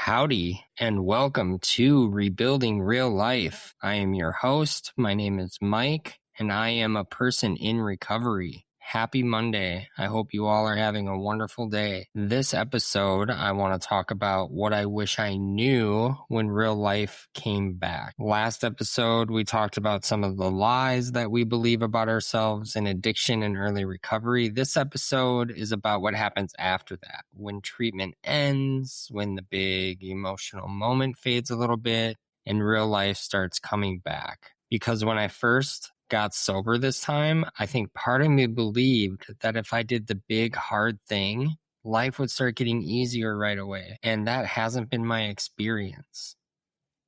Howdy, and welcome to Rebuilding Real Life. I am your host. My name is Mike, and I am a person in recovery. Happy Monday. I hope you all are having a wonderful day. This episode, I want to talk about what I wish I knew when real life came back. Last episode, we talked about some of the lies that we believe about ourselves in addiction and early recovery. This episode is about what happens after that, when treatment ends, when the big emotional moment fades a little bit, and real life starts coming back. Because when I first got sober this time, I think part of me believed that if I did the big hard thing, life would start getting easier right away. And that hasn't been my experience.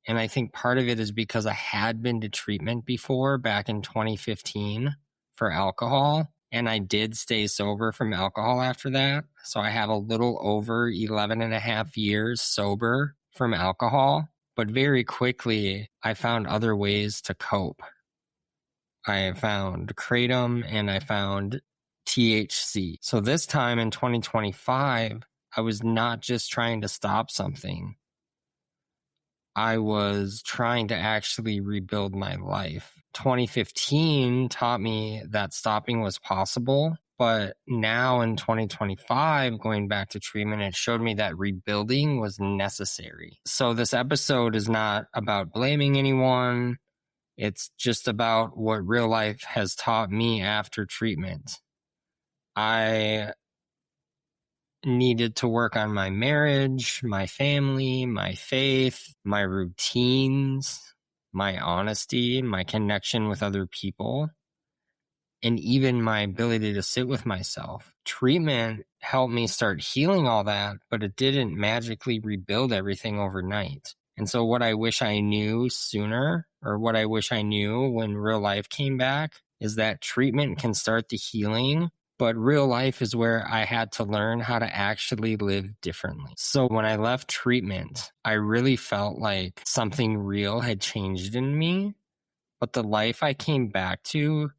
And I think part of it is because I had been to treatment before back in 2015 for alcohol. And I did stay sober from alcohol after that. So I have a little over 11 and a half years sober from alcohol. But very quickly, I found other ways to cope. I found Kratom and I found THC. So this time in 2025, I was not just trying to stop something. I was trying to actually rebuild my life. 2015 taught me that stopping was possible, but now in 2025, going back to treatment, it showed me that rebuilding was necessary. So this episode is not about blaming anyone. It's just about what real life has taught me after treatment. I needed to work on my marriage, my family, my faith, my routines, my honesty, my connection with other people, and even my ability to sit with myself. Treatment helped me start healing all that, but it didn't magically rebuild everything overnight. And so what I wish I knew sooner, or what I wish I knew when real life came back, is that treatment can start the healing, but real life is where I had to learn how to actually live differently. So when I left treatment, I really felt like something real had changed in me, but the life I came back to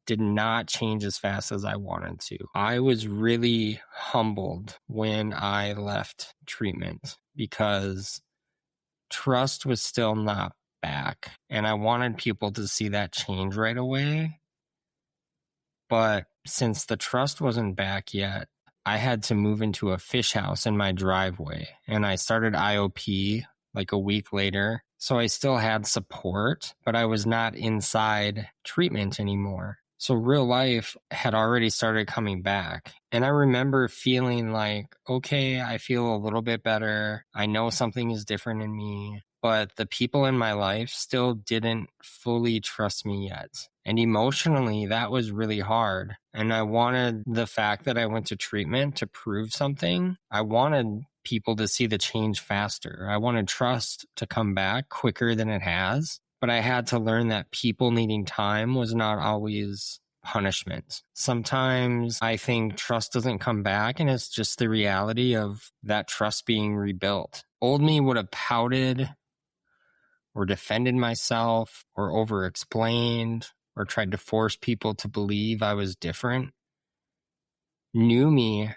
did not change as fast as I wanted to. I was really humbled when I left treatment because trust was still not back. And I wanted people to see that change right away. But since the trust wasn't back yet, I had to move into a fish house in my driveway. And I started IOP like a week later. So I still had support, but I was not inside treatment anymore. So real life had already started coming back. And I remember feeling like, okay, I feel a little bit better. I know something is different in me, but the people in my life still didn't fully trust me yet. And emotionally, that was really hard. And I wanted the fact that I went to treatment to prove something. I wanted people to see the change faster. I wanted trust to come back quicker than it has. But I had to learn that people needing time was not always punishment. Sometimes I think trust doesn't come back, and it's just the reality of that trust being rebuilt. Old me would have pouted or defended myself or over-explained or tried to force people to believe I was different. New me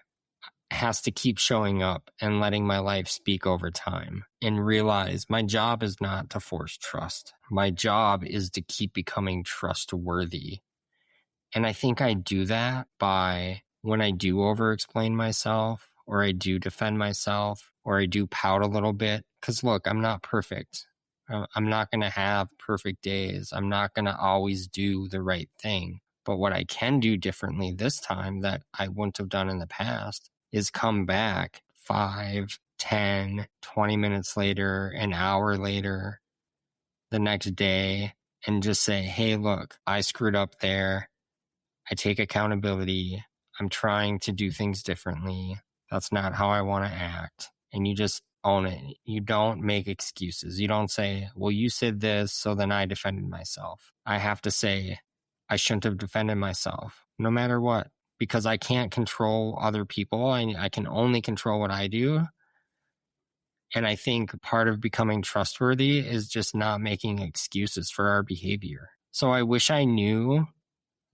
has to keep showing up and letting my life speak over time and realize my job is not to force trust. My job is to keep becoming trustworthy. And I think I do that by when I do over-explain myself, or I do defend myself, or I do pout a little bit. Because look, I'm not perfect. I'm not going to have perfect days. I'm not going to always do the right thing. But what I can do differently this time that I wouldn't have done in the past is come back 5, 10, 20 minutes later, an hour later, the next day, and just say, hey, look, I screwed up there. I take accountability. I'm trying to do things differently. That's not how I want to act. And you just own it. You don't make excuses. You don't say, well, you said this, so then I defended myself. I have to say, I shouldn't have defended myself, no matter what, because I can't control other people. I can only control what I do. And I think part of becoming trustworthy is just not making excuses for our behavior. So I wish I knew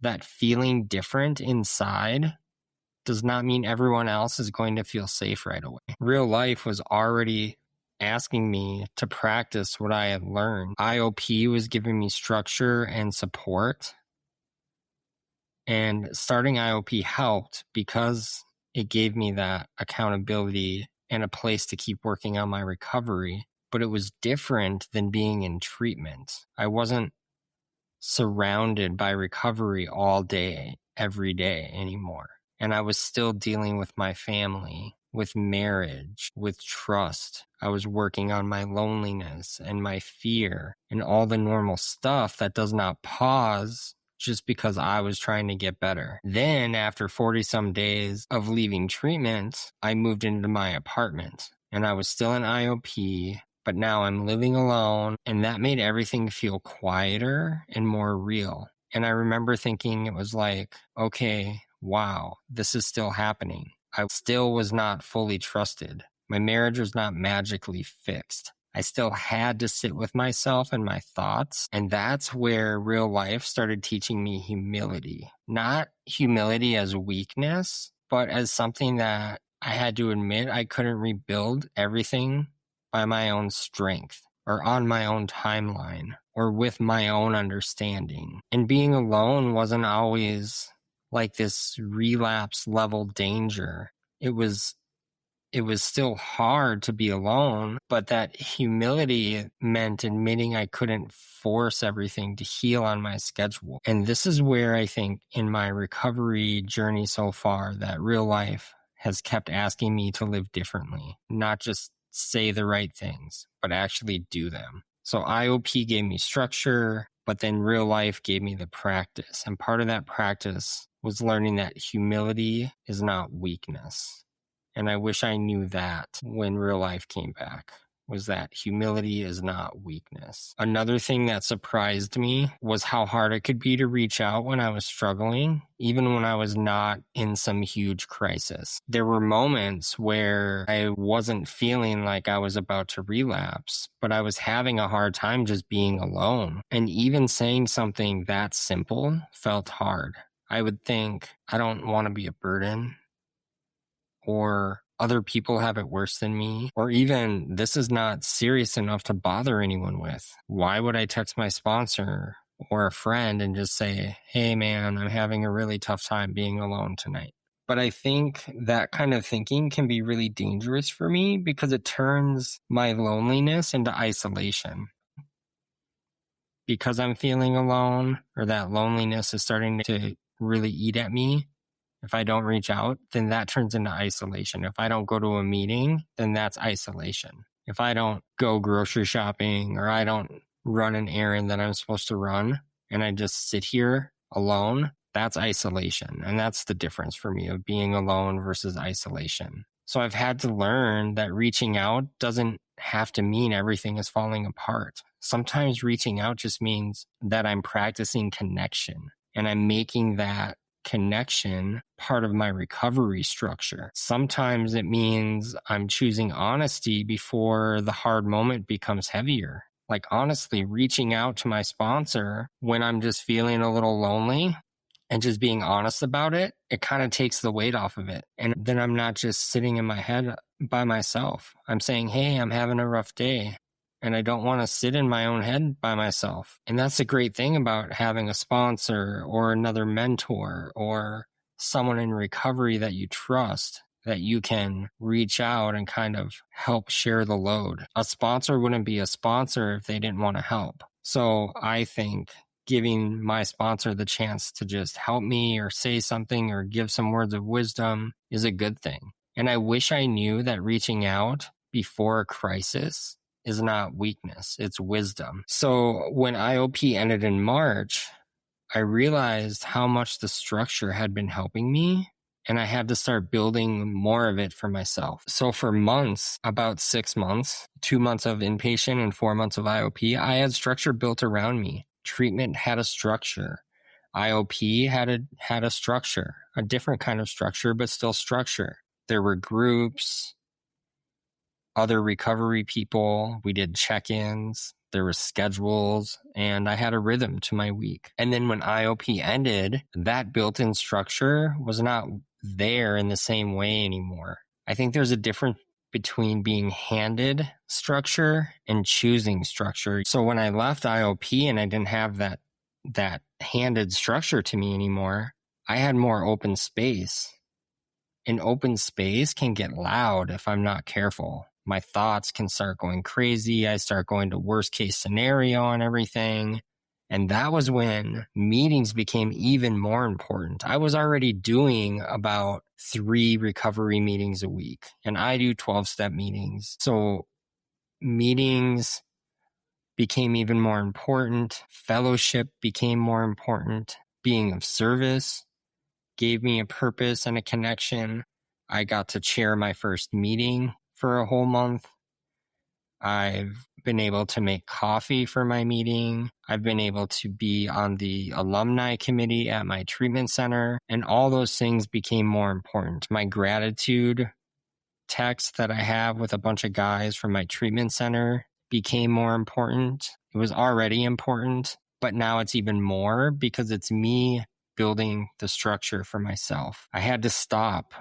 that feeling different inside does not mean everyone else is going to feel safe right away. Real life was already asking me to practice what I had learned. IOP was giving me structure and support. And starting IOP helped because it gave me that accountability and a place to keep working on my recovery. But it was different than being in treatment. I wasn't surrounded by recovery all day, every day anymore. And I was still dealing with my family, with marriage, with trust. I was working on my loneliness and my fear and all the normal stuff that does not pause just because I was trying to get better. Then after 40 some days of leaving treatment, I moved into my apartment and I was still in IOP, but now I'm living alone, and that made everything feel quieter and more real. And I remember thinking it was like, okay, wow, this is still happening. I still was not fully trusted. My marriage was not magically fixed. I still had to sit with myself and my thoughts. And that's where real life started teaching me humility. Not humility as weakness, but as something that I had to admit I couldn't rebuild everything by my own strength or on my own timeline or with my own understanding. And being alone wasn't always like this relapse level danger. It was still hard to be alone, but that humility meant admitting I couldn't force everything to heal on my schedule. And this is where I think in my recovery journey so far that real life has kept asking me to live differently, not just say the right things, but actually do them. So IOP gave me structure, but then real life gave me the practice. And part of that practice was learning that humility is not weakness. And I wish I knew that when real life came back, was that humility is not weakness. Another thing that surprised me was how hard it could be to reach out when I was struggling, even when I was not in some huge crisis. There were moments where I wasn't feeling like I was about to relapse, but I was having a hard time just being alone. And even saying something that simple felt hard. I would think, I don't want to be a burden, or other people have it worse than me, or even this is not serious enough to bother anyone with. Why would I text my sponsor or a friend and just say, hey man, I'm having a really tough time being alone tonight? But I think that kind of thinking can be really dangerous for me because it turns my loneliness into isolation. Because I'm feeling alone, or that loneliness is starting to really eat at me, if I don't reach out, then that turns into isolation. If I don't go to a meeting, then that's isolation. If I don't go grocery shopping or I don't run an errand that I'm supposed to run and I just sit here alone, that's isolation. And that's the difference for me of being alone versus isolation. So I've had to learn that reaching out doesn't have to mean everything is falling apart. Sometimes reaching out just means that I'm practicing connection and I'm making that connection part of my recovery structure. Sometimes it means I'm choosing honesty before the hard moment becomes heavier. Like honestly, reaching out to my sponsor when I'm just feeling a little lonely and just being honest about it, it kind of takes the weight off of it. And then I'm not just sitting in my head by myself. I'm saying, hey, I'm having a rough day. And I don't want to sit in my own head by myself. And that's the great thing about having a sponsor or another mentor or someone in recovery that you trust, that you can reach out and kind of help share the load. A sponsor wouldn't be a sponsor if they didn't want to help. So I think giving my sponsor the chance to just help me or say something or give some words of wisdom is a good thing. And I wish I knew that reaching out before a crisis is not weakness, it's wisdom. So when IOP ended in March, I realized how much the structure had been helping me, and I had to start building more of it for myself. So for months, about 6 months, 2 months of inpatient and 4 months of IOP, I had structure built around me. Treatment had a structure. IOP had a structure, a different kind of structure, but still structure. There were groups, other recovery people. We did check-ins. There were schedules, and I had a rhythm to my week. And then when IOP ended, that built-in structure was not there in the same way anymore. I think there's a difference between being handed structure and choosing structure. So when I left IOP and I didn't have that handed structure to me anymore, I had more open space. And open space can get loud if I'm not careful. My thoughts can start going crazy. I start going to worst case scenario on everything. And that was when meetings became even more important. I was already doing about 3 recovery meetings a week, and I do 12-step meetings. So meetings became even more important. Fellowship became more important. Being of service gave me a purpose and a connection. I got to chair my first meeting for a whole month. I've been able to make coffee for my meeting. I've been able to be on the alumni committee at my treatment center, and all those things became more important. My gratitude text that I have with a bunch of guys from my treatment center became more important. It was already important, but now it's even more because it's me building the structure for myself. I had to stop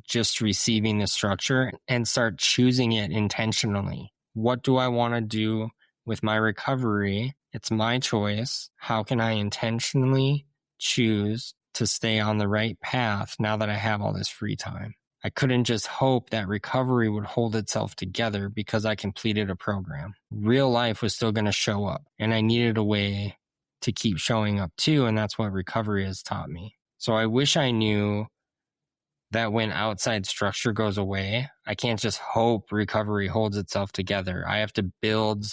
just receiving the structure and start choosing it intentionally. What do I want to do with my recovery? It's my choice. How can I intentionally choose to stay on the right path now that I have all this free time? I couldn't just hope that recovery would hold itself together because I completed a program. Real life was still going to show up, and I needed a way to keep showing up too, and that's what recovery has taught me. So I wish I knew that when outside structure goes away, I can't just hope recovery holds itself together. I have to build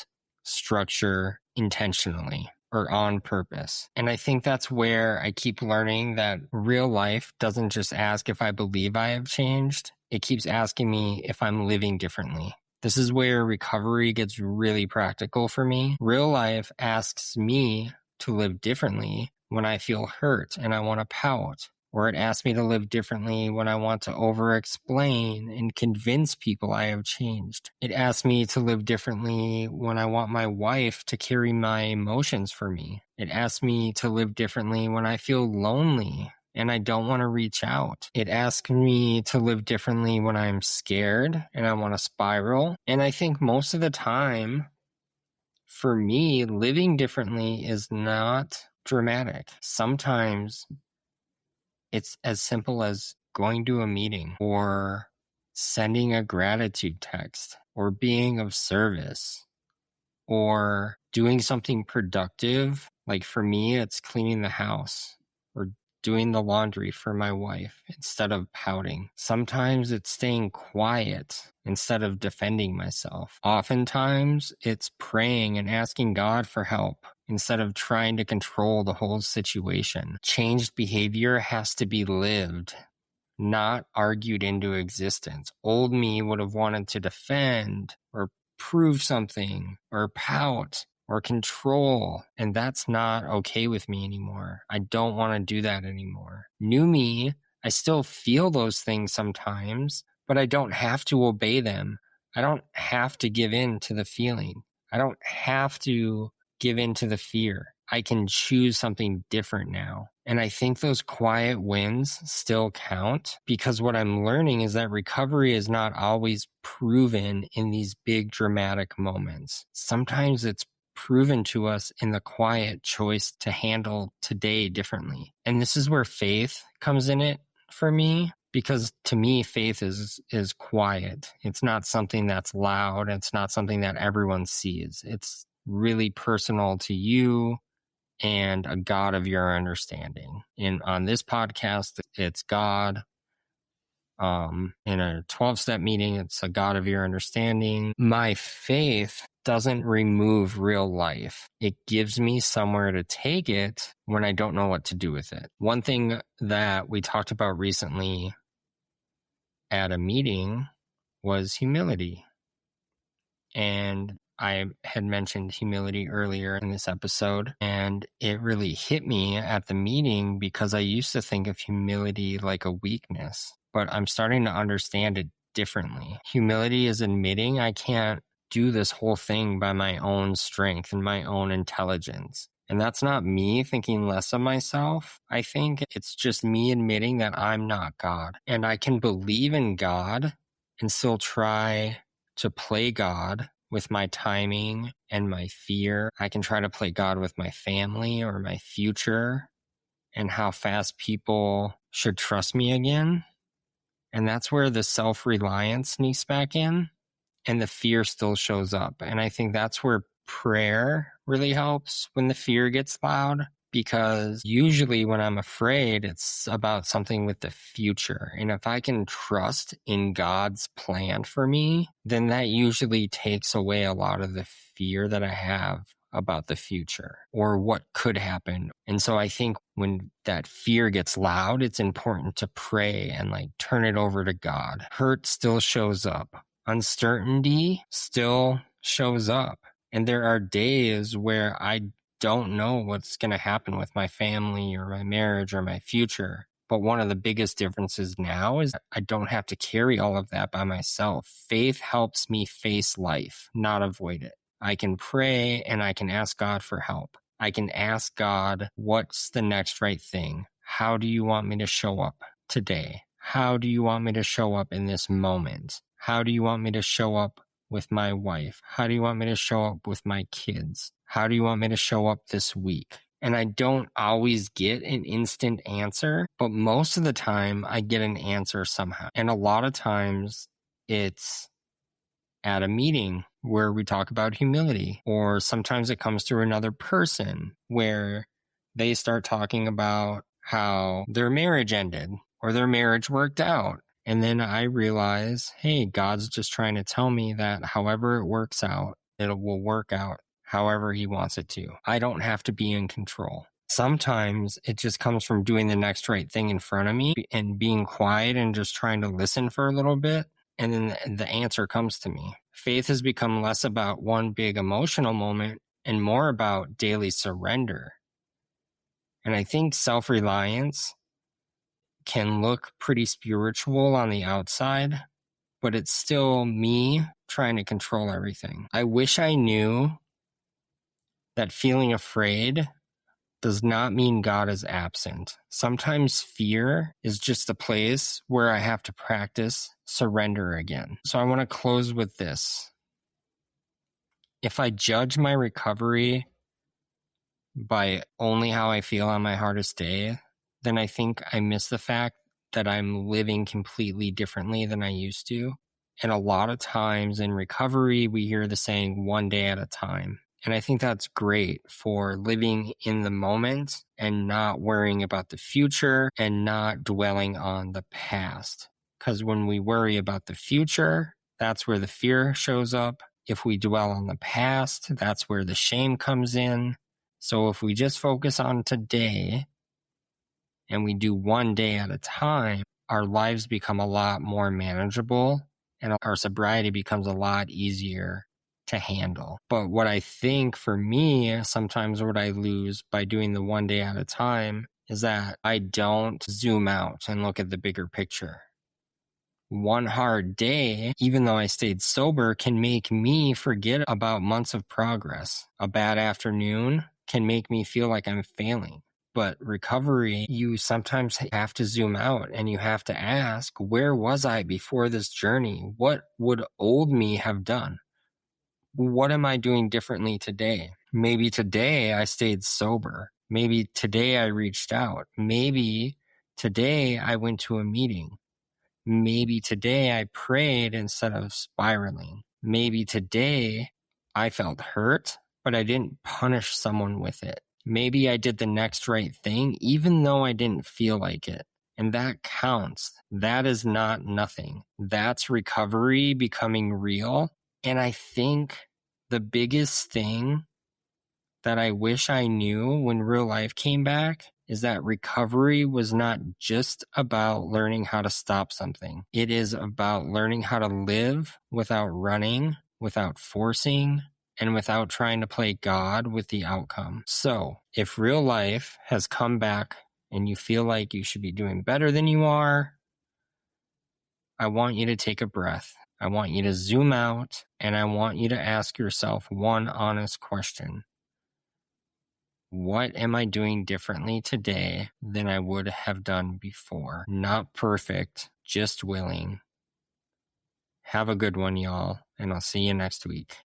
structure intentionally or on purpose. And I think that's where I keep learning that real life doesn't just ask if I believe I have changed. It keeps asking me if I'm living differently. This is where recovery gets really practical for me. Real life asks me to live differently when I feel hurt and I want to pout. Or it asks me to live differently when I want to over-explain and convince people I have changed. It asks me to live differently when I want my wife to carry my emotions for me. It asks me to live differently when I feel lonely and I don't want to reach out. It asks me to live differently when I'm scared and I want to spiral. And I think most of the time, for me, living differently is not dramatic. Sometimes it's as simple as going to a meeting or sending a gratitude text or being of service or doing something productive. Like for me, it's cleaning the house or doing the laundry for my wife instead of pouting. Sometimes it's staying quiet instead of defending myself. Oftentimes it's praying and asking God for help instead of trying to control the whole situation. Changed behavior has to be lived, not argued into existence. Old me would have wanted to defend or prove something or pout or control, and that's not okay with me anymore. I don't want to do that anymore. New me, I still feel those things sometimes, but I don't have to obey them. I don't have to give in to the feeling. I don't have to give in to the fear. I can choose something different now. And I think those quiet wins still count because what I'm learning is that recovery is not always proven in these big dramatic moments. Sometimes it's proven to us in the quiet choice to handle today differently. And this is where faith comes in it for me. Because to me, faith is quiet. It's not something that's loud. It's not something that everyone sees. It's really personal to you and a God of your understanding. On this podcast, it's God. In a 12-step meeting, it's a God of your understanding. My faith doesn't remove real life. It gives me somewhere to take it when I don't know what to do with it. One thing that we talked about recently at a meeting was humility. And I had mentioned humility earlier in this episode, and it really hit me at the meeting because I used to think of humility like a weakness, but I'm starting to understand it differently. Humility is admitting I can't do this whole thing by my own strength and my own intelligence. And that's not me thinking less of myself. I think it's just me admitting that I'm not God. And I can believe in God and still try to play God with my timing and my fear. I can try to play God with my family or my future and how fast people should trust me again. And that's where the self-reliance sneaks back in and the fear still shows up. And I think that's where prayer really helps when the fear gets loud, because usually when I'm afraid, it's about something with the future. And if I can trust in God's plan for me, then that usually takes away a lot of the fear that I have about the future or what could happen. And so I think when that fear gets loud, it's important to pray and like turn it over to God. Hurt still shows up. Uncertainty still shows up. And there are days where I don't know what's going to happen with my family or my marriage or my future. But one of the biggest differences now is I don't have to carry all of that by myself. Faith helps me face life, not avoid it. I can pray and I can ask God for help. I can ask God, what's the next right thing? How do you want me to show up today? How do you want me to show up in this moment? How do you want me to show up with my wife? How do you want me to show up with my kids? How do you want me to show up this week? And I don't always get an instant answer, but most of the time I get an answer somehow. And a lot of times it's at a meeting where we talk about humility, or sometimes it comes through another person where they start talking about how their marriage ended or their marriage worked out. And then I realize, hey, God's just trying to tell me that however it works out, it will work out however he wants it to. I don't have to be in control. Sometimes it just comes from doing the next right thing in front of me and being quiet and just trying to listen for a little bit. And then the answer comes to me. Faith has become less about one big emotional moment and more about daily surrender. And I think self-reliance can look pretty spiritual on the outside, but it's still me trying to control everything. I wish I knew that feeling afraid does not mean God is absent. Sometimes fear is just a place where I have to practice surrender again. So I want to close with this. If I judge my recovery by only how I feel on my hardest day, then I think I miss the fact that I'm living completely differently than I used to. And a lot of times in recovery, we hear the saying, one day at a time. And I think that's great for living in the moment and not worrying about the future and not dwelling on the past. Because when we worry about the future, that's where the fear shows up. If we dwell on the past, that's where the shame comes in. So if we just focus on today and we do one day at a time, our lives become a lot more manageable and our sobriety becomes a lot easier to handle. But what I think for me, sometimes what I lose by doing the one day at a time is that I don't zoom out and look at the bigger picture. One hard day, even though I stayed sober, can make me forget about months of progress. A bad afternoon can make me feel like I'm failing. But recovery, you sometimes have to zoom out and you have to ask, where was I before this journey? What would old me have done? What am I doing differently today? Maybe today I stayed sober. Maybe today I reached out. Maybe today I went to a meeting. Maybe today I prayed instead of spiraling. Maybe today I felt hurt, but I didn't punish someone with it. Maybe I did the next right thing, even though I didn't feel like it. And that counts. That is not nothing. That's recovery becoming real. And I think the biggest thing that I wish I knew when real life came back is that recovery was not just about learning how to stop something. It is about learning how to live without running, without forcing, and without trying to play God with the outcome. So if real life has come back and you feel like you should be doing better than you are, I want you to take a breath. I want you to zoom out and I want you to ask yourself one honest question. What am I doing differently today than I would have done before? Not perfect, just willing. Have a good one, y'all, and I'll see you next week.